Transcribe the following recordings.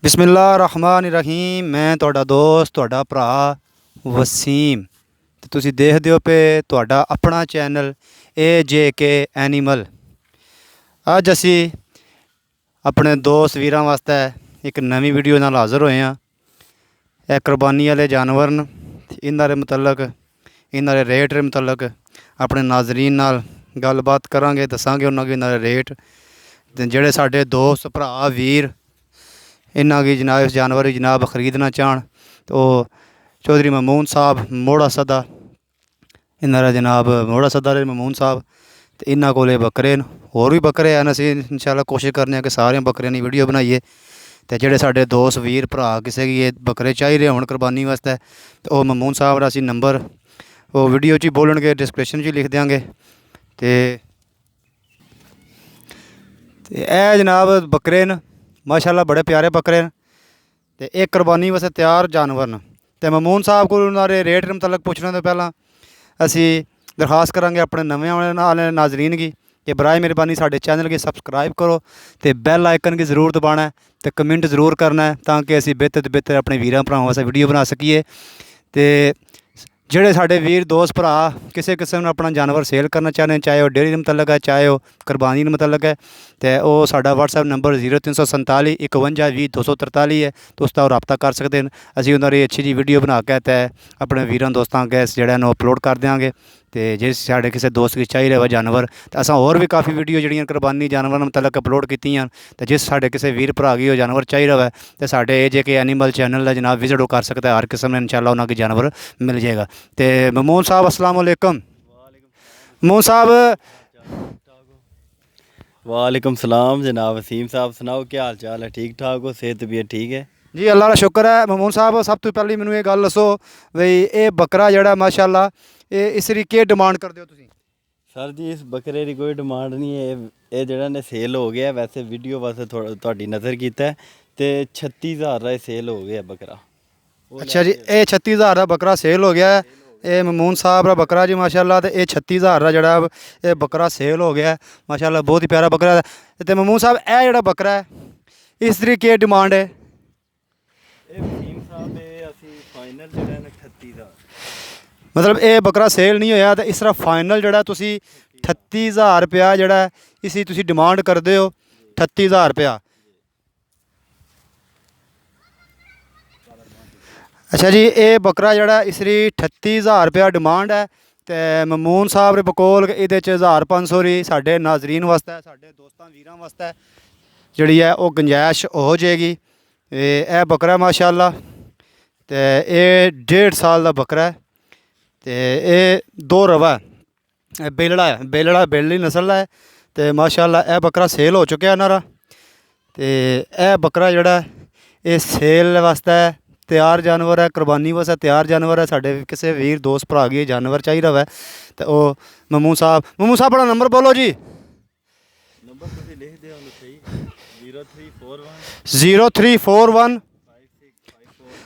बिस्मिल्लाहिर्रहमानिर्रहीम। मैं ਤੁਹਾਡਾ ਦੋਸਤ ਤੁਹਾਡਾ ਭਰਾ ਵਸੀਮ ਤੇ ਤੁਸੀਂ ਦੇਖਦੇ ਹੋ ਪਏ ਤੁਹਾਡਾ ਆਪਣਾ ਚੈਨਲ AJK ਐਨੀਮਲ। ਅੱਜ ਅਸੀਂ ਆਪਣੇ ਦੋਸਤ ਵੀਰਾਂ ਵਾਸਤੇ ਇੱਕ ਨਵੀਂ ਵੀਡੀਓ ਨਾਲ ਹਾਜ਼ਰ ਹੋਏ ਹਾਂ। ਇਹ ਕੁਰਬਾਨੀ ਵਾਲੇ ਜਾਨਵਰ ਨੇ, ਇਹਨਾਂ ਦੇ ਮੁਤਲਕ ਇਹਨਾਂ ਦੇ ਰੇਟ ਦੇ ਮੁਤਲਕ ਆਪਣੇ ਨਾਜ਼ਰੀਨ ਨਾਲ ਗੱਲਬਾਤ ਕਰਾਂਗੇ, ਦੱਸਾਂਗੇ ਉਹਨਾਂ ਦੇ ਇਹਨਾਂ ਦੇ ਰੇਟ ਤੇ ਜਿਹੜੇ ਸਾਡੇ ਦੋਸਤ ਭਰਾ ਵੀਰ इन्हों की जनाब इस जानवर की जनाब खरीदना चाहन तो चौधरी ममून साहब मोड़ा सदा इन्होंने जनाब मोड़ा सदा ममून साहब तो इन्हों को बकरे होर भी बकरे हैं। असी इंशाल्लाह कोशिश करने कि सारे बकरियां की वीडियो बनाइए तो जोड़े साढ़े दोस्त वीर भरा किसी की बकरे चाहिए होने कुरबानी वास्ते तो वह ममून साहब का असी नंबर वो वीडियो च बोलणगे, डिस्क्रिप्शन च लिख देंगे। तो यह जनाब बकरे न माशाल्लाह बड़े प्यारे बकरे हैं तो एक कुरबानी वास्ते तैयार जानवर न। तो ममून साहब को उन्होंने रेट के मुतलक पूछने तो पहला असी दरखास्त करांगे अपने नवे आने नाजरीन की कि बराए मेहरबानी साडे चैनल की सबसक्राइब करो तो बैल आइकन की जरूर दबाना है तो कमेंट जरूर करना है ताकि असी बेहतर तो बेहतर अपने वीरां भरावां वास्ते वीडियो बना सकीए। तो ਜਿਹੜੇ ਸਾਡੇ ਵੀਰ ਦੋਸਤ ਭਰਾ ਕਿਸੇ ਕਿਸਮ ਨੂੰ ਆਪਣਾ ਜਾਨਵਰ ਸੇਲ ਕਰਨਾ ਚਾਹੁੰਦੇ, ਚਾਹੇ ਉਹ ਡੇਅਰੀ ਦੇ ਮੁਤਲਕ ਹੈ ਚਾਹੇ ਉਹ ਕੁਰਬਾਨੀ ਦੇ ਮੁਤਲਕ ਹੈ, ਤੇ ਉਹ ਸਾਡਾ WhatsApp ਨੰਬਰ 0347 51 20 243 ਹੈ। ਤੁਸੀਂ ਤਾਂ ਰابطਾ ਕਰ ਸਕਦੇ ਨੇ। ਅਸੀਂ ਉਹਨਾਂ ਦੀ ਅੱਛੀ ਜੀ ਵੀਡੀਓ ਬਣਾ ਕੇ ਤੇ ਆਪਣੇ ਵੀਰਾਂ ਦੋਸਤਾਂ ਅੱਗੇ ਜਿਹੜਾ ਨੂੰ ਅਪਲੋਡ ਕਰ ਦਿਆਂਗੇ। तो जे साढ़े किसी दोस्त की चाहिए वा जानवर तो असा होर भी काफ़ी वीडियो जड़ियाँ कुरबानी जानवर मुतलक अपलोड की तो जिस साढ़े किसी वीर भरा की वो जानवर चाहिए वा तो साढ़े AJK एनीमल चैनल का जनाब विजिट वो कर सकता है। हर किस्म ने इंशाल्लाह उन्होंने जानवर मिल जाएगा। तो ममून साहब अस्सलाम वालेकुम। ममून साहब वालेकुम सलाम जनाब वसीम साहब, सुनाओ क्या हाल चाल है? ठीक ठाक हो? सेहत तबीयत ठीक है जी? अल्लाह का शुक्र है। ममून साहब सब तो पहले मैनू ये गल दसो बई ये बकरा जड़ा माशाल्लाह ये इसकी क्या डिमांड करते हो तुसीं? सर जी इस बकरे की कोई डिमांड नहीं है, ये जड़ा ने सेल हो गया। वैसे वीडियो वास्ते थोड़ी नज़र किया तो 36,000 का सेल हो गया बकरा। अच्छा जी, ये 36,000 का बकरा सेल हो गया है। ये ममून साहब का बकरा जी माशाल्लाह। तो ये 36,000 का जड़ा ये बकरा सेल हो गया है माशाल्लाह, बहुत ही प्यारा बकरा है। तो ममून साहब यह जड़ा बकरा है इसकी क्या डिमांड है? मतलब ये बकरा सेल नहीं होया तो इस तरह फाइनल जड़ा तुसी 38,000 रुपया जड़ा इसी तुसी डिमांड करते हो 38,000 रुपया। अच्छा जी, ये बकरा जड़ा इसकी 38,000 रुपया डिमांड है। तो ममून साहब के बकोल ये 1,500 री साढ़े नाजरीन वास्ते साढ़े दोस्तों वीरां वास्ते जी है वो गुंजाइश हो जाएगी। यह बकरा माशाल्लाह तो ये 1.5 साल का बकरा है। तो ये दो रवा है, बेलड़ा है, बेलड़ा बेलड़ी नस्ल है। तो माशाल्लाह यह बकरा सेल हो चुका है नारा। तो यह बकरा जड़ा ये सेल वास्ते तैयार जानवर है, कुरबानी वास्ते तैयार जानवर है। साढ़े किसी वीर दोस्त भरा गी जानवर चाहिए हुआ है तो वह ममून साहब अपना नंबर बोलो जी। नंबर लिख दे 0341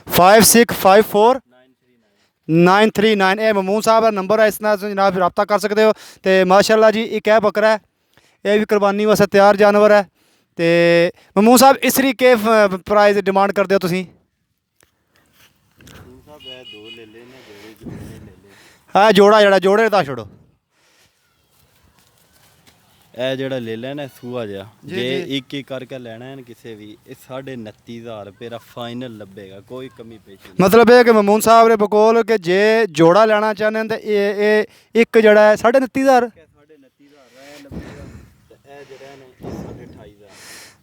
5654 939। ये ममून साहब का नंबर है, इस नाल जनाब रब्ता कर सकते हो। तो माशाल्लाह जी एक बकरा है, यह भी कुरबानी वास्ते तैयार जानवर है। तो ममून साहब इसकी के प्राइस डिमांड करते हो तुसीं? हाँ जोड़ा जड़ा जोड़े दा छोड़ो ਇਹ ਜਿਹੜਾ ਲੈ ਲੈਣਾ ਸੂਆ ਜਿਹਾ ਜੇ ਇੱਕ ਇੱਕ ਕਰਕੇ ਲੈਣਾ ਹੈ ਕਿਸੇ ਵੀ ਇਹ 29,500 ਰੁਪਏ ਦਾ ਫਾਈਨਲ ਲੱਭੇਗਾ, ਕੋਈ ਕਮੀ ਪੇਸ਼ੀ ਨਹੀਂ। मतलब है कि ममून साहब ने बकोल कि जे जोड़ा लेना चाहते हैं तो ये एक जड़ा है 29,500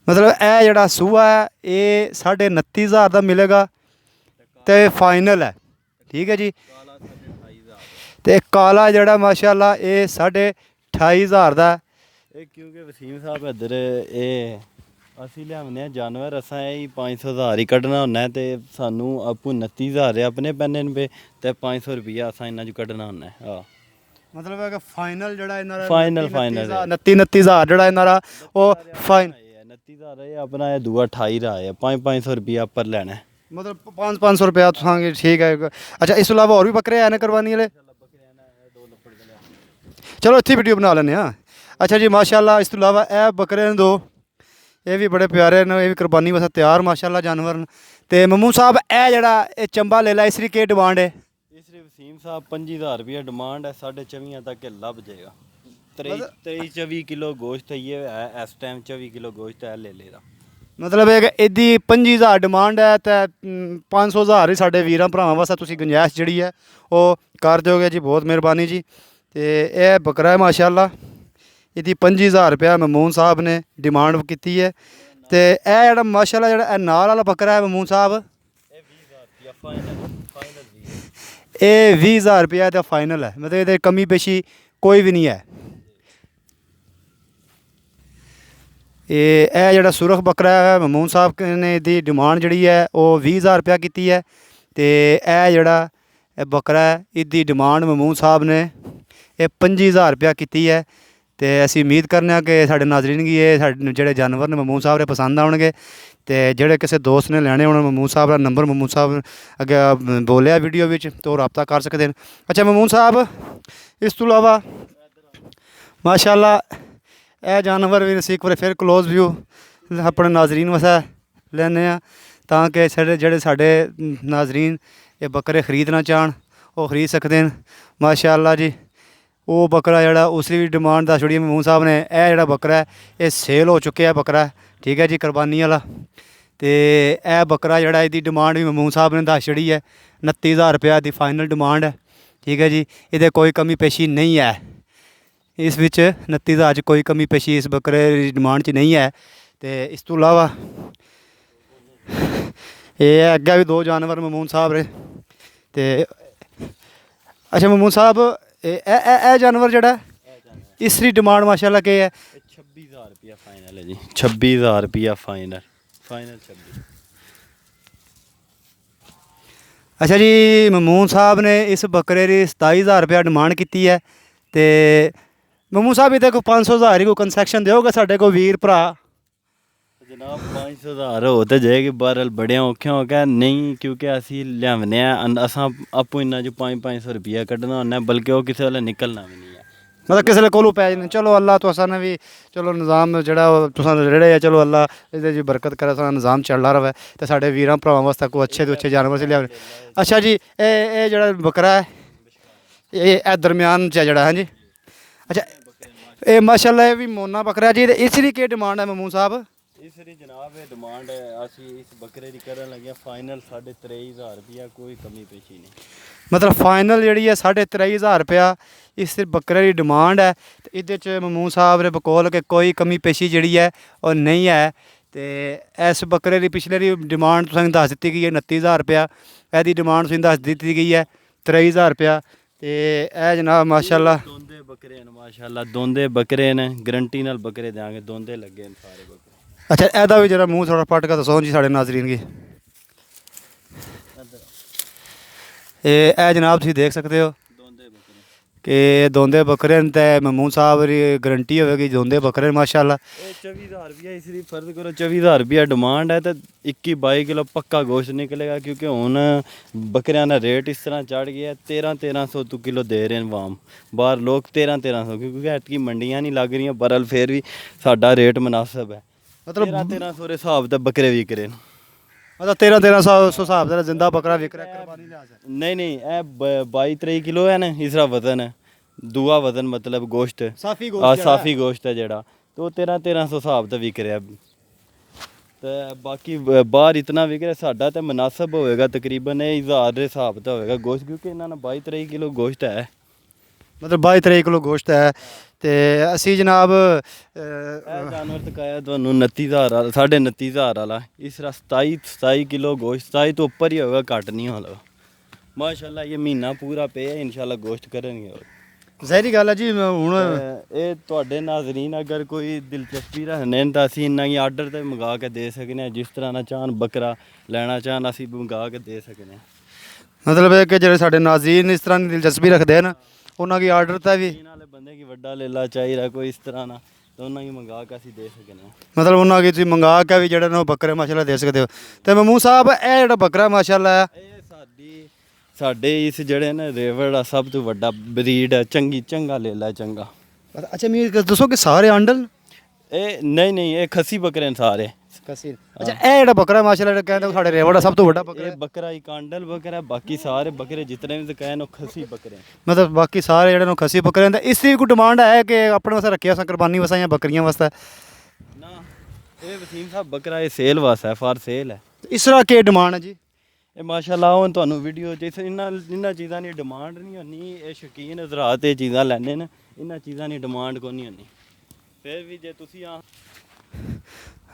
मतलब यह जड़ा सूआ है ये 29,500 का मिलेगा तो फाइनल है। ठीक है जी। तो काला जड़ा माशाल्लाह ये 28,500 का क्योंकि वसीम साहब इधर ये असी लियाने जानवर असा यही 500,000 ही कढ़ना होना है तो सानू आपू 29,000 अपने पैने पे तो 500 रुपया असा इन्हों कढ़ना होना है। हाँ मतलब है कि फाइनल जड़ा फाइनल 29,000 जड़ा इन्हां वो फाइन 29,000 है अपना ये दूआ 28 रहा है 500 रुपया पर लेना है मतलब 500 रुपया तुसांगे। ठीक है। अच्छा इस अलावा और भी बकरे हैं कुरबानी वाले? चलो इत्थे वीडियो बना लें। हाँ अच्छा जी माशाल्लाह। इस तो इलावा यह बकरे दो ਇਹ ਵੀ ਬੜੇ ਪਿਆਰੇ ਨੇ, ਇਹ ਵੀ ਕੁਰਬਾਨੀ ਵਾਸਤੇ ਤਿਆਰ ਮਾਸ਼ਾਅੱਲਾ ਜਾਨਵਰ ਨੇ। ਤੇ ਮਮੂਨ ਸਾਹਿਬ ਇਹ ਜਿਹੜਾ ਇਹ ਚੰਬਾ ਲੈ ਲਾ ਇਸ ਦੀ ਕੀ ਡਿਮਾਂਡ ਹੈ? ਇਸਰੀ ਵਸੀਮ ਸਾਹਿਬ 25000 ਰੁਪਏ ਡਿਮਾਂਡ ਹੈ, 24.5 ਤੱਕ ਇਹ ਲੱਭ ਜਾਏਗਾ। 23-24 ਕਿਲੋ ਗੋਸ਼ਤ ਹੈ ਇਹ ਇਸ ਟਾਈਮ 24 ਕਿਲੋ ਗੋਸ਼ਤ ਹੈ ਲੈ ਲੇਗਾ। ਮਤਲਬ ਇਹ ਕਿ ਇਹਦੀ 25000 ਡਿਮਾਂਡ ਹੈ ਤੇ 500000 ਹੀ ਸਾਡੇ ਵੀਰਾਂ ਭਰਾਵਾਂ ਵਾਸਤੇ ਤੁਸੀਂ ਗੁੰਜਾਇਸ਼ ਜਿਹੜੀ ਹੈ ਉਹ ਕਰ ਦਿਓਗੇ ਜੀ, ਬਹੁਤ ਮਿਹਰਬਾਨੀ ਜੀ। ਤੇ ਇਹ ਬੱਕਰਾ ਹੈ ਮਾਸ਼ਾਅੱਲਾ, ਇਹਦੀ 25000 ਰੁਪਇਆ ਮਮੂਨ ਸਾਹਿਬ ਨੇ ਡਿਮਾਂਡ ਕੀਤੀ ਹੈ। ਤੇ ਇਹ ਜਿਹੜਾ ਮਾਸ਼ਾਅੱਲਾ ਜਿਹੜਾ ਇਹ ਨਾਲ ਵਾਲਾ ਬੱਕਰਾ ਹੈ ਮਮੂਨ ਸਾਹਿਬ, ਇਹ 20000 ਰੁਪਏ ਫਾਈਨਲ ਇਹ 20000 ਰੁਪਇਆ ਦਾ ਫਾਈਨਲ ਹੈ, ਮਤਲਬ ਇਹਦੇ ਕਮੀ ਪੇਸ਼ੀ ਕੋਈ ਵੀ ਨਹੀਂ ਹੈ। ਇਹ ਜਿਹੜਾ ਸੁਰਖ ਬੱਕਰਾ ਹੈ ਮਮੂਨ ਸਾਹਿਬ ਨੇ ਇਹਦੀ ਡਿਮਾਂਡ ਜਿਹੜੀ ਹੈ ਉਹ 20000 ਰੁਪਇਆ ਕੀਤੀ ਹੈ। ਤੇ ਇਹ ਜਿਹੜਾ ਇਹ ਬੱਕਰਾ ਹੈ ਇਹਦੀ ਡਿਮਾਂਡ ਮਮੂਨ ਸਾਹਿਬ ਨੇ ਇਹ 25000 ਰੁਪਇਆ ਕੀਤੀ ਹੈ। ਤੇ ਅਸੀਂ ਉਮੀਦ ਕਰਨੇ ਆ ਕਿ ਸਾਡੇ ਨਾਜ਼ਰੀਨ ਕੀ ਇਹ ਸਾਡੇ ਜਿਹੜੇ ਜਾਨਵਰ ਨੇ ਮਮੂਨ ਸਾਹਿਬ ਦੇ ਪਸੰਦ ਆਉਣਗੇ। ਤੇ ਜਿਹੜੇ ਕਿਸੇ ਦੋਸਤ ਨੇ ਲੈਣੇ ਹੋਣ ਮਮੂਨ ਸਾਹਿਬ ਦਾ ਨੰਬਰ ਮਮੂਨ ਸਾਹਿਬ ਅੱਗੇ ਬੋਲਿਆ ਵੀਡੀਓ ਵਿੱਚ ਤੋਂ ਰਾਬਤਾ ਕਰ ਸਕਦੇ ਨੇ। ਅੱਛਾ ਮਮੂਨ ਸਾਹਿਬ, ਇਸ ਤੋਂ ਇਲਾਵਾ ਮਾਸ਼ਾਅੱਲਾ ਇਹ ਜਾਨਵਰ ਵੀ ਅਸੀਂ ਇੱਕ ਵਾਰ ਫਿਰ ਕਲੋਜ਼ ਵਿਊ ਆਪਣੇ ਨਾਜ਼ਰੀਨ ਵਾਸਤੇ ਲੈਂਦੇ ਆ ਤਾਂ ਕਿ ਜਿਹੜੇ ਸਾਡੇ ਨਾਜ਼ਰੀਨ ਇਹ ਬੱਕਰੇ ਖਰੀਦਣਾ ਚਾਹਣ ਉਹ ਖਰੀਦ ਸਕਦੇ ਨੇ ਮਾਸ਼ਾਅੱਲਾ ਜੀ। ਉਹ ਬੱਕਰਾ ਜਿਹੜਾ ਉਸ ਦੀ ਵੀ ਡਿਮਾਂਡ ਦੱਸ ਛੋੜੀ ਮਮੂਨ ਸਾਹਿਬ ਨੇ। ਇਹ ਜਿਹੜਾ ਬੱਕਰਾ ਹੈ ਇਹ ਸੇਲ ਹੋ ਚੁੱਕਿਆ ਬੱਕਰਾ, ਠੀਕ ਹੈ ਜੀ, ਕੁਰਬਾਨੀ ਵਾਲਾ। ਤੇ ਇਹ ਬੱਕਰਾ ਜਿਹੜਾ ਇਹਦੀ ਡਿਮਾਂਡ ਵੀ ਮਮੂਨ ਸਾਹਿਬ ਨੇ ਦੱਸ ਛੜੀ ਹੈ 29000 ਰੁਪਇਆ ਦੀ ਫਾਈਨਲ ਡਿਮਾਂਡ ਹੈ, ਠੀਕ ਹੈ ਜੀ। ਇਹਦੇ ਕੋਈ ਕਮੀ ਪੇਸ਼ੀ ਨਹੀਂ ਹੈ ਇਸ ਵਿੱਚ, 29000 'ਚ ਕੋਈ ਕਮੀ ਪੇਸ਼ੀ ਇਸ ਬੱਕਰੇ ਦੀ ਡਿਮਾਂਡ 'ਚ ਨਹੀਂ ਹੈ। ਤੇ ਇਸ ਤੋਂ ਇਲਾਵਾ ਇਹ ਅੱਗੇ ਵੀ ਦੋ ਜਾਨਵਰ ਮਮੂਨ ਸਾਹਿਬ ਨੇ। ਤੇ ਅੱਛਾ ਮਮੂਨ ਸਾਹਿਬ ਇਹ ਜਾਨਵਰ ਜਿਹੜਾ ਇਸ ਦੀ ਡਿਮਾਂਡ ਮਾਸ਼ਾਅੱਲਾ ਕੀ ਹੈ? 26000 ਰੁਪਇਆ ਫਾਈਨਲ ਹੈ ਜੀ, 26000 ਰੁਪਇਆ ਫਾਈਨਲ 26। ਅੱਛਾ ਜੀ, ਮਮੂਨ ਸਾਹਿਬ ਨੇ ਇਸ ਬੱਕਰੇ ਦੀ 27000 ਰੁਪਇਆ ਡਿਮਾਂਡ ਕੀਤੀ ਹੈ। ਤੇ ਮਮੂਨ ਸਾਹਿਬ ਇਹਦੇ ਕੋਈ 500000 ਹੀ ਕੋਈ ਕੰਸੈਕਸ਼ਨ ਦਿਓਗੇ ਸਾਡੇ ਕੋਲ ਵੀਰ ਭਰਾ? ਜਨਾਬ 5000 ਹੋ ਤੇ ਜਾਏਗੀ ਬਹਰਲ ਬੜਿਆਂ ਔਖਿਆਂ ਹੋ ਗਿਆ ਨਹੀਂ, ਕਿਉਂਕਿ ਅਸੀਂ ਲਿਆਵਨੇ ਆ ਅਸਾਂ ਆਪੂ ਇੰਨਾ ਜੋ 500 ਰੁਪਇਆ ਕੱਢਣਾ ਹੁੰਦਾ, ਬਲਕਿ ਉਹ ਕਿਸੇ ਵੇਲੇ ਨਿਕਲਣਾ ਵੀ ਨਹੀਂ ਹੈ, ਮਤਲਬ ਕਿਸੇ ਵੇਲੇ ਕੋਲੋਂ ਪੈ ਜਾਂਦੇ। ਚਲੋ ਅੱਲਾ ਤੁਸਾਂ ਨੇ ਵੀ ਚਲੋ ਨਿਜ਼ਾਮ ਜਿਹੜਾ ਤੁਸਾਂ ਜਿਹੜੇ ਆ ਚਲੋ ਅੱਲਾ ਇਹਦੇ 'ਚ ਬਰਕਤ ਕਰੇ, ਸਾਡਾ ਨਿਜ਼ਾਮ ਚੱਲਦਾ ਰਹੇ ਤੇ ਸਾਡੇ ਵੀਰਾਂ ਭਰਾਵਾਂ ਵਾਸਤੇ ਕੋਈ ਅੱਛੇ ਤੋਂ ਅੱਛੇ ਜਾਨਵਰ ਸੀ ਲਿਆਵੇ। ਅੱਛਾ ਜੀ, ਇਹ ਜਿਹੜਾ ਬੱਕਰਾ ਹੈ ਇਹ ਦਰਮਿਆਨ 'ਚ ਜਿਹੜਾ ਹਾਂਜੀ। ਅੱਛਾ ਇਹ ਮਾਸ਼ਾਅੱਲਾ ਇਹ ਵੀ ਮੋਨਾ ਬੱਕਰਾ ਜੀ, ਇਸ ਦੀ ਕੀ ਡਿਮਾਂਡ ਹੈ ਮਮੂਨ ਸਾਹਿਬ? ਇਸ ਦੀ ਜਨਾਬ ਇਹ ਡਿਮਾਂਡ ਹੈ ਅਸੀਂ ਇਸ ਬੱਕਰੇ ਦੀ ਕਰਨ ਲੱਗੇ ਫਾਈਨਲ 23000 ਰੁਪਇਆ, ਕੋਈ ਕਮੀ ਪੇਸ਼ੀ ਨਹੀਂ। ਮਤਲਬ ਫਾਈਨਲ ਜਿਹੜੀ ਹੈ 23000 ਰੁਪਇਆ ਇਸ ਬੱਕਰੇ ਦੀ ਡਿਮਾਂਡ ਹੈ। ਤੇ ਇਹਦੇ 'ਚ ਮਮੂਨ ਸਾਹਿਬ ਦੇ ਬਕੌਲ ਕਿ ਕੋਈ ਕਮੀ ਪੇਸ਼ੀ ਜਿਹੜੀ ਹੈ ਉਹ ਨਹੀਂ ਹੈ। ਤੇ ਇਸ ਬੱਕਰੇ ਦੀ ਪਿਛਲੇ ਦੀ ਡਿਮਾਂਡ ਤੁਸੀਂ ਦੱਸ ਦਿੱਤੀ ਗਈ ਹੈ 29000 ਰੁਪਇਆ, ਇਹਦੀ ਡਿਮਾਂਡ ਤੁਸੀਂ ਦੱਸ ਦਿੱਤੀ ਗਈ ਹੈ 23000 ਰੁਪਇਆ। ਤੇ ਇਹ ਜਨਾਬ ਮਾਸ਼ਾਅੱਲਾ ਦੋਂਦੇ ਬੱਕਰੇ ਨੇ ਮਾਸ਼ਾਅੱਲਾ, ਦੋਂਦੇ ਬੱਕਰੇ ਨੇ, ਗਰੰਟੀ ਨਾਲ ਬੱਕਰੇ ਦੇਾਂਗੇ, ਦੋਂਦੇ ਲੱਗੇ ਨੇ ਸਾਰੇ ਬੱਕਰੇ। ਅੱਛਾ ਇਹਦਾ ਵੀ ਜਰਾ ਮੂੰਹ ਥੋੜਾ ਪੱਟ ਕੇ ਦੱਸੋ ਜੀ ਸਾਡੇ ਨਾਜ਼ਰੀਨ ਕੀ। ਇਹ ਜਨਾਬ ਤੁਸੀਂ ਦੇਖ ਸਕਦੇ ਹੋ ਕਿ ਦੋਂਦੇ ਬੱਕਰੇ ਨੇ ਤੇ ਮਮੂਨ ਸਾਹਿਬ ਦੀ ਗਰੰਟੀ ਹੋਵੇਗੀ ਦੋਂਦੇ ਬੱਕਰੇ ਮਾਸ਼ਾਅੱਲਾ। ਇਹ 24000 ਰੁਪਇਆ ਇਸ ਦੀ ਫਰਜ਼ ਕਰੋ, 24000 ਰੁਪਇਆ ਡਿਮਾਂਡ ਹੈ ਤੇ 21-22 ਕਿਲੋ ਪੱਕਾ ਗੋਸ਼ਤ ਨਿਕਲੇਗਾ, ਕਿਉਂਕਿ ਹੁਣ ਬੱਕਰਿਆਂ ਦਾ ਰੇਟ ਇਸ ਤਰ੍ਹਾਂ ਚੜ ਗਿਆ 1300 ਤੋਂ ਕਿਲੋ ਦੇ ਰਹੇ ਨੇ ਵਾਮ, ਬਾਹਰ ਲੋਕ 1300 ਕਿਉਂਕਿ ਐਤਕੀ ਮੰਡੀਆਂ ਨਹੀਂ ਲੱਗ ਰਹੀਆਂ, ਬਰਲ ਫੇਰ ਵੀ ਸਾਡਾ ਰੇਟ ਮੁਨਾਸਬ ਹੈ, ਮਤਲਬ 1300 ਦੇ ਹਿਸਾਬ ਤੇ ਬੱਕਰੇ ਵਿਕ ਰਹੇ ਨੇ। ਮਤਲਬ 1300 ਹਿਸਾਬ ਦਾ ਜ਼ਿੰਦਾ ਬੱਕਰਾ ਵਿਕ ਰਿਹਾ ਕੁਰਬਾਨੀ ਲਿਆ ਜਾ। ਨਹੀਂ ਇਹ 22-23 ਕਿਲੋ ਹੈ ਨਾ ਇਸਰਾ ਵਜ਼ਨ ਹੈ, ਦੂਆ ਵਜ਼ਨ ਮਤਲਬ ਗੋਸ਼ਤ ਸਾਫੀ ਗੋਸ਼ਤ ਸਾਫੀ ਗੋਸ਼ਤ ਹੈ ਜਿਹੜਾ, ਤੇ ਉਹ 1300 ਹਿਸਾਬ ਤੇ ਵਿਕ ਰਿਹਾ। ਤੇ ਬਾਕੀ ਬਾਹਰ ਇਤਨਾ ਵਿਕ ਰਿਹਾ, ਸਾਡਾ ਤੇ ਮੁਨਾਸਬ ਹੋਵੇਗਾ ਤਕਰੀਬਨ ਇਹ 1000 ਦੇ ਹਿਸਾਬ ਤੇ ਹੋਵੇਗਾ ਗੋਸ਼ਤ, ਕਿਉਂਕਿ ਇਹਨਾਂ ਨਾਲ 22-23 ਕਿਲੋ ਗੋਸ਼ਤ ਹੈ, ਮਤਲਬ 22-23 ਕਿਲੋ ਗੋਸ਼ਤ ਹੈ। ਤੇ ਅਸੀਂ ਜਨਾਬ ਇਹ ਜਾਨਵਰ ਤਕਾਇਆ ਤੁਹਾਨੂੰ 29000 ਵਾਲਾ, 29500 ਵਾਲਾ, ਇਸ ਰਾ 27 ਕਿਲੋ ਗੋਸ਼ਤ, 27 ਤੋਂ ਉੱਪਰ ਹੀ ਹੋਵੇਗਾ, ਘੱਟ ਨਹੀਂ ਹੋਵੇਗਾ ਮਾਸ਼ਾਅੱਲਾ। ਇਹ ਮਹੀਨਾ ਪੂਰਾ ਪਿਆ ਇਨਸ਼ਾਅੱਲਾ ਗੋਸ਼ਤ ਕਰਨਗੇ। ਜ਼ਹਿਰੀ ਗੱਲ ਹੈ ਜੀ। ਹੁਣ ਇਹ ਤੁਹਾਡੇ ਨਾਜ਼ਰੀਨ ਅਗਰ ਕੋਈ ਦਿਲਚਸਪੀ ਰੱਖਦੇ ਨੇ ਤਾਂ ਅਸੀਂ ਇੰਨਾ ਹੀ ਆਰਡਰ ਤੇ ਮੰਗਾ ਕੇ ਦੇ ਸਕਦੇ ਹਾਂ, ਜਿਸ ਤਰ੍ਹਾਂ ਦਾ ਚਾਹਨ ਬੱਕਰਾ ਲੈਣਾ ਚਾਹਨ ਅਸੀਂ ਮੰਗਾ ਕੇ ਦੇ ਸਕਦੇ ਹਾਂ। ਮਤਲਬ ਹੈ ਕਿ ਜਿਹੜੇ ਸਾਡੇ ਨਾਜ਼ਰੀਨ ਇਸ ਤਰ੍ਹਾਂ ਦੀ ਦਿਲਚਸਪੀ ਰੱਖਦੇ ਹਨ ਉਹਨਾਂ ਦੀ ਆਰਡਰ ਤਾਂ ਵੀ ਨਾਲੇ ਬੰਦੇ ਕੀ ਵੱਡਾ ਲੇਲਾ ਚਾਹੀਦਾ ਕੋਈ ਇਸ ਤਰ੍ਹਾਂ ਨਾ, ਤਾਂ ਉਹਨਾਂ ਹੀ ਮੰਗਾ ਕੇ ਅਸੀਂ ਦੇ ਸਕਦੇ ਹਾਂ। ਮਤਲਬ ਉਹਨਾਂ ਕੀ ਤੁਸੀਂ ਮੰਗਾ ਕੇ ਵੀ ਜਿਹੜੇ ਨੇ ਉਹ ਬੱਕਰੇ ਮਾਸ਼ਾਅੱਲਾ ਦੇ ਸਕਦੇ ਹੋ। ਤੇ ਮਮੂਨ ਸਾਹਿਬ ਇਹ ਜਿਹੜਾ ਬੱਕਰਾ ਮਾਸ਼ਾਅੱਲਾ ਹੈ ਇਹ ਸਾਡੇ ਇਸ ਜਿਹੜੇ ਨੇ ਰੇਵੜ ਦਾ ਸਭ ਤੋਂ ਵੱਡਾ ਬਰੀਡ ਹੈ, ਚੰਗਾ ਲੇਲਾ ਚੰਗਾ। ਅੱਛਾ ਮੈਨੂੰ ਦੱਸੋ ਕਿ ਸਾਰੇ ਆਂਡਲ ਇਹ ਨਹੀਂ ਇਹ ਖੱਸੀ ਬੱਕਰੇ ਨੇ ਸਾਰੇ। ਕਸੀਰ ਅੱਛਾ, ਇਹ ਜਿਹੜਾ ਬੱਕਰਾ ਮਾਸ਼ਾਅੱਲਾ ਜਿਹੜਾ ਕਹਿੰਦੇ ਸਾਡੇ ਰੇਵੜ ਦਾ ਸਭ ਤੋਂ ਵੱਡਾ ਬੱਕਰਾ ਇਹ ਬੱਕਰਾ ਹੀ ਕਾਂਡਲ ਬੱਕਰਾ, ਬਾਕੀ ਸਾਰੇ ਬੱਕਰੇ ਜਿਤਨੇ ਵੀ ਦਿਖਾਏ ਉਹ ਖੱਸੀ ਬੱਕਰੇ। ਮਤਲਬ ਬਾਕੀ ਸਾਰੇ ਜਿਹੜੇ ਨੂੰ ਖੱਸੀ ਬੱਕਰੇ ਨੇ, ਇਸ ਦੀ ਕੋਈ ਡਿਮਾਂਡ ਹੈ ਕਿ ਆਪਣੇ ਵਾਸਤੇ ਰੱਖਿਆ ਸਾਂ ਕੁਰਬਾਨੀ ਵਾਸਤੇ ਜਾਂ ਬੱਕਰੀਆਂ ਵਾਸਤੇ? ਨਾ, ਇਹ ਵਸੀਮ ਸਾਹਿਬ ਬੱਕਰਾ ਇਹ ਸੇਲ ਵਾਸਤੇ ਹੈ, ਫਾਰ ਸੇਲ ਹੈ। ਇਸ ਤਰ੍ਹਾਂ ਕੀ ਡਿਮਾਂਡ ਹੈ ਜੀ? ਇਹ ਮਾਸ਼ਾਅੱਲਾ ਹੁਣ ਤੁਹਾਨੂੰ ਵੀਡੀਓ ਜਿਸ ਇਹਨਾਂ ਚੀਜ਼ਾਂ ਦੀ ਡਿਮਾਂਡ ਨਹੀਂ ਹੁੰਦੀ, ਇਹ ਸ਼ੌਕੀਨ ਹਜ਼ਰਾਤ ਇਹ ਚੀਜ਼ਾਂ ਲੈਂਦੇ ਨੇ, ਇਹਨਾਂ ਚੀਜ਼ਾਂ ਦੀ ਡਿਮਾਂਡ ਕੋਈ ਨਹੀਂ ਹੁੰਦੀ। ਫਿਰ ਵੀ ਜੇ ਤੁਸੀਂ ਆ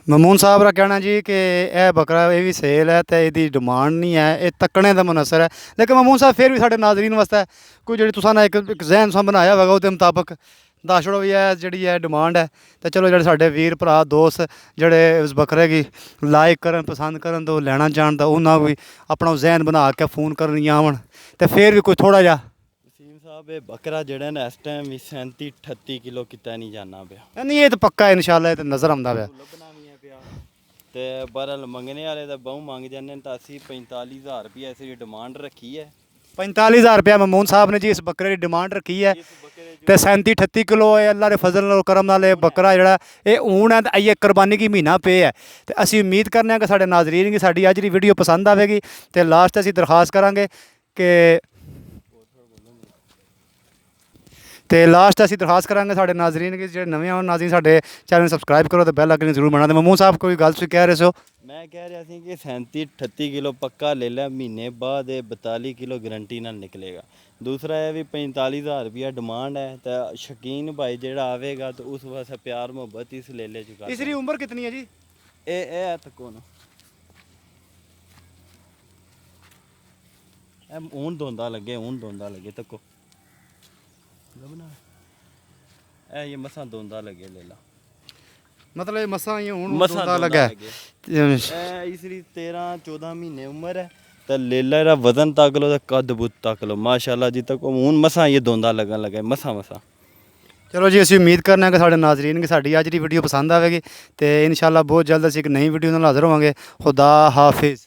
ਮਮੂਨ ਸਾਹਿਬ ਦਾ ਕਹਿਣਾ ਜੀ ਕਿ ਇਹ ਬੱਕਰਾ ਇਹ ਵੀ ਸੇਲ ਹੈ ਤੇ ਇਹਦੀ ਡਿਮਾਂਡ ਨਹੀਂ ਹੈ, ਇਹ ਤੱਕਣੇ ਦਾ ਮੁਨਸਰ ਹੈ। ਲੇਕਿਨ ਮਮੂਨ ਸਾਹਿਬ ਫਿਰ ਵੀ ਸਾਡੇ ਨਾਜ਼ਰੀਨ ਵਾਸਤੇ ਕੋਈ ਜਿਹੜੀ ਤੁਸੀਂ ਨਾ ਇੱਕ ਜ਼ਹਿਨ ਸਾਂ ਬਣਾਇਆ ਹੋਵੇਗਾ ਉਹਦੇ ਮੁਤਾਬਕ ਦੱਸ ਛੜੋ ਵੀ ਇਹ ਜਿਹੜੀ ਹੈ ਡਿਮਾਂਡ ਹੈ। ਤੇ ਚਲੋ ਜਿਹੜੇ ਸਾਡੇ ਵੀਰ ਭਰਾ ਦੋਸਤ ਜਿਹੜੇ ਉਸ ਬੱਕਰੇ ਦੀ ਲਾਈਕ ਕਰਨ ਪਸੰਦ ਕਰਨ ਤੋਂ ਲੈਣਾ ਚਾਹਣ ਤਾਂ ਉਹਨਾਂ ਵੀ ਆਪਣਾ ਜ਼ਹਿਨ ਬਣਾ ਕੇ ਫੋਨ ਕਰਨ ਜਾਂ ਆਵਣ ਤੇ ਫਿਰ ਵੀ ਕੋਈ ਥੋੜਾ ਜਿਹਾ। ਵਸੀਮ ਸਾਹਿਬ ਇਹ ਬੱਕਰਾ ਜਿਹੜਾ ਨਾ ਇਸ ਟਾਈਮ ਵੀ 37-38 ਕਿਲੋ ਕਿਤਾ ਨਹੀਂ ਜਾਣਾ ਪਿਆ। ਨਹੀਂ ਇਹ ਤਾਂ ਪੱਕਾ ਹੈ ਇਨਸ਼ਾਅੱਲਾ, ਇਹ ਤਾਂ ਨਜ਼ਰ ਆਉਂਦਾ ਪਿਆ। ਲੱਭਣਾ ਵੀ ਹੈ ਪਿਆ ਤੇ ਬਰਲ ਮੰਗਣੇ ਵਾਲੇ ਤਾਂ ਬਹੁ ਮੰਗ ਜਾਂਦੇ ਨੇ, ਤਾਂ ਅਸੀਂ 45,000 ਰੁਪਏ ਇਸ ਦੀ ਡਿਮਾਂਡ ਰੱਖੀ ਹੈ। 45,000 ਰੁਪਇਆ ਮਮੂਨ ਸਾਹਿਬ ਨੇ ਜੀ ਇਸ ਬੱਕਰੇ ਦੀ ਡਿਮਾਂਡ ਰੱਖੀ ਹੈ ਤੇ 37-38 ਕਿਲੋ ਹੈ। ਅੱਲਾ ਦੇ ਫਜ਼ਲ ਨਾਲ ਕਰਮ ਨਾਲ ਇਹ ਬੱਕਰਾ ਜਿਹੜਾ ਇਹ ਊਣ ਹੈ ਤੇ ਇਹ ਕੁਰਬਾਨੀ ਕੀ ਮਹੀਨਾ ਪੇ ਹੈ। ਤੇ ਅਸੀਂ ਉਮੀਦ ਕਰਨੇ ਹਾਂ ਕਿ ਸਾਡੇ ਨਾਜ਼ਰੀਨ ਕੀ ਸਾਡੀ ਅੱਜ ਦੀ ਵੀਡੀਓ ਪਸੰਦ ਆਵੇਗੀ। ਤੇ ਲਾਸਟ ਅਸੀਂ ਦਰਖਾਸਤ ਕਰਾਂਗੇ ਕਿ ਸਾਡੇ ਨਾਜ਼ਰੀਨ ਕੀ ਜਿਹੜੇ ਨਵੇਂ ਆਉਣ ਨਾਜ਼ਰੀਨ ਸਾਡੇ ਚੈਨਲ ਨੂੰ ਸਬਸਕ੍ਰਾਈਬ ਕਰੋ ਤੇ ਬੈਲ ਆਈਕਨ ਜ਼ਰੂਰ ਬਣਾ ਦਿਓ। ਮਮੂਨ ਸਾਹਿਬ ਕੋਈ ਗੱਲ ਤੁਸੀਂ ਕਹਿ ਰਹੇ ਸੋ? ਮੈਂ ਕਹਿ ਰਿਹਾ ਸੀ ਕਿ 37-38 ਕਿਲੋ ਪੱਕਾ ਲੈ ਲੈ, ਮਹੀਨੇ ਬਾਅਦ ਇਹ 42 ਕਿਲੋ ਗਰੰਟੀ ਨਾਲ ਨਿਕਲੇਗਾ। ਦੂਸਰਾ ਇਹ ਵੀ 45,000 ਰੁਪਇਆ ਡਿਮਾਂਡ ਹੈ, ਤਾਂ ਸ਼ੌਕੀਨ ਭਾਈ ਜਿਹੜਾ ਆਵੇਗਾ ਤਾਂ ਉਸ ਵਾਸਤੇ ਪਿਆਰ ਮੁਹੱਬਤ ਇਸ ਲੈ ਲੈ ਚੁਕਾ। ਇਸ ਦੀ ਉਮਰ ਕਿਤਨੀ ਹੈ ਜੀ? ਇਹ ਤੱਕੋ ਨਾ ਇਹ ਹੁਣ ਦੋਂਦਾ ਲੱਗੇ ਤੱਕੋ ਲੱਭਣਾ ਇਹ ਮਸਾਂ ਦੋਂਦਾ ਲੱਗੇ ਲੈ ਲਾ, ਮਤਲਬ ਇਹ ਮਸਾਂ ਹੀ ਹੁਣ ਮਸਾਂ ਦੋਂਦਾ ਦੋਂਦਾ ਲੱਗਾ ਇਹ ਇਸ ਦੀ 13-14 ਮਹੀਨੇ ਉਮਰ ਹੈ। ਤਾਂ ਲੇਲਾ ਇਹਦਾ ਵਜ਼ਨ ਤੱਕ ਲੋ, ਤਾਂ ਕੱਦ ਬੁੱਤ ਤੱਕ ਲੋ, ਮਾਸ਼ਾਅੱਲਾ ਜੀ ਤੱਕ ਹੁਣ ਮਸਾਂ ਇਹ ਦੋਂਦਾ ਲੱਗਣ ਲੱਗਾ ਮਸਾਂ। ਚਲੋ ਜੀ ਅਸੀਂ ਉਮੀਦ ਕਰਨਾ ਕਿ ਸਾਡੇ ਨਾਜ਼ਰੀਨ ਕਿ ਸਾਡੀ ਅੱਜ ਦੀ ਵੀਡੀਓ ਪਸੰਦ ਆਵੇਗੀ ਤੇ ਇਨਸ਼ਾਅੱਲਾ ਬਹੁਤ ਜਲਦ ਅਸੀਂ ਇੱਕ ਨਈ ਵੀਡੀਓ ਨਾਲ ਹਾਜ਼ਰ ਹੋਵਾਂਗੇ। ਖੁਦਾ ਹਾਫਿਜ਼।